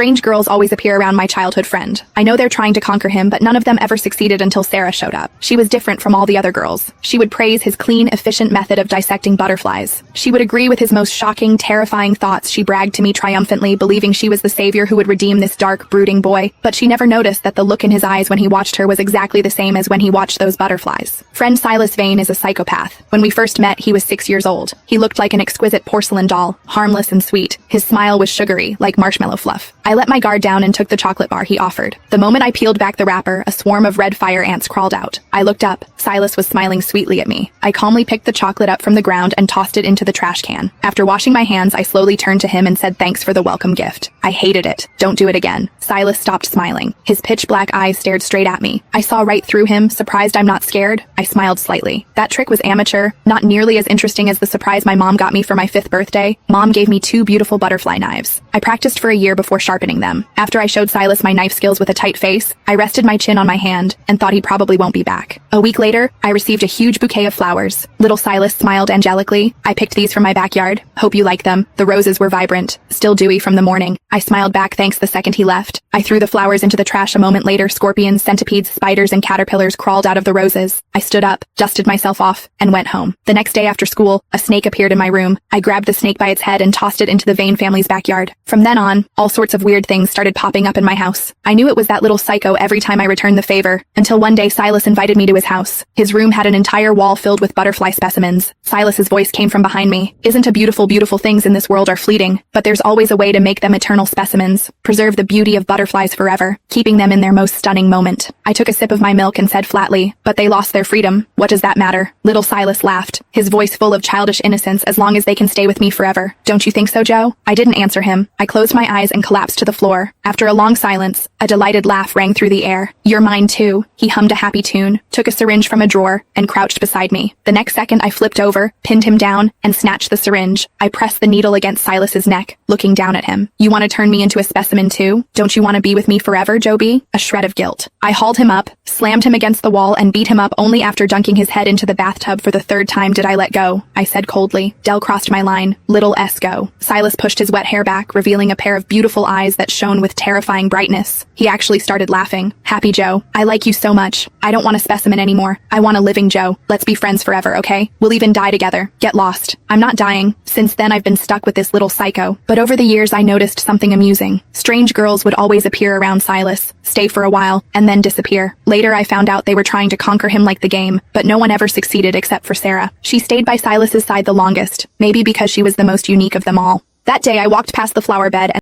Strange girls always appear around my childhood friend. I know they're trying to conquer him, but none of them ever succeeded until Sarah showed up. She was different from all the other girls. She would praise his clean, efficient method of dissecting butterflies. She would agree with his most shocking, terrifying thoughts. She bragged to me triumphantly, believing she was the savior who would redeem this dark, brooding boy. But she never noticed that the look in his eyes when he watched her was exactly the same as when he watched those butterflies. Friend Silas Vane is a psychopath. When we first met, he was 6 years old. He looked like an exquisite porcelain doll, harmless and sweet. His smile was sugary, like marshmallow fluff. I let my guard down and took the chocolate bar he offered. The moment I peeled back the wrapper, a swarm of red fire ants crawled out. I looked up. Silas was smiling sweetly at me. I calmly picked the chocolate up from the ground and tossed it into the trash can. After washing my hands, I slowly turned to him and said thanks for the welcome gift. I hated it. Don't do it again. Silas stopped smiling. His pitch black eyes stared straight at me. I saw right through him, surprised I'm not scared. I smiled slightly. That trick was amateur, not nearly as interesting as the surprise my mom got me for my 5th birthday. Mom gave me 2 beautiful butterfly knives. I practiced for a year before sharpening them. After I showed Silas my knife skills with a tight face, I rested my chin on my hand and thought he probably won't be back. A week later, I received a huge bouquet of flowers. Little Silas smiled angelically. I picked these from my backyard. Hope you like them. The roses were vibrant, still dewy from the morning. I smiled back thanks the second he left. I threw the flowers into the trash a moment later. Scorpions, centipedes, spiders, and caterpillars crawled out of the roses. I stood up, dusted myself off, and went home. The next day after school, a snake appeared in my room. I grabbed the snake by its head and tossed it into the Vane family's backyard. From then on, all sorts of weird things started popping up in my house. I knew it was that little psycho every time I returned the favor, until one day Silas invited me to his house. His room had an entire wall filled with butterfly specimens. Silas's voice came from behind me. Isn't a beautiful things in this world are fleeting, but there's always a way to make them eternal specimens. Preserve the beauty of butterflies forever, keeping them in their most stunning moment. I took a sip of my milk and said flatly, but they lost their freedom. What does that matter? Little Silas laughed, his voice full of childish innocence. As long as they can stay with me forever. Don't you think so, Joe? I didn't answer him. I closed my eyes and collapsed to the floor. After a long silence, a delighted laugh rang through the air. You're mine too. He hummed a happy tune, took a syringe from a drawer, and crouched beside me. The next second I flipped over, pinned him down, and snatched the syringe. I pressed the needle against Silas's neck, looking down at him. You want to turn me into a specimen too? Don't you want to be with me forever, Joby? A shred of guilt. I hauled him up, slammed him against the wall, and beat him up. Only after dunking his head into the bathtub for the 3rd time did I let go. I said coldly. Del crossed my line. Little S go. Silas pushed his wet hair back, revealing a pair of beautiful eyes that shone with terrifying brightness. He actually started laughing. Happy Joe, I like you so much. I don't want a specimen anymore. I want a living Joe. Let's be friends forever, okay? We'll even die together. Get lost. I'm not dying. Since then I've been stuck with this little psycho. But over the years I noticed something amusing. Strange girls would always appear around Silas, stay for a while, and then disappear. Later I found out they were trying to conquer him like the game, but no one ever succeeded except for Sarah. She stayed by Silas's side the longest, maybe because she was the most unique of them all. That day I walked past the flower bed and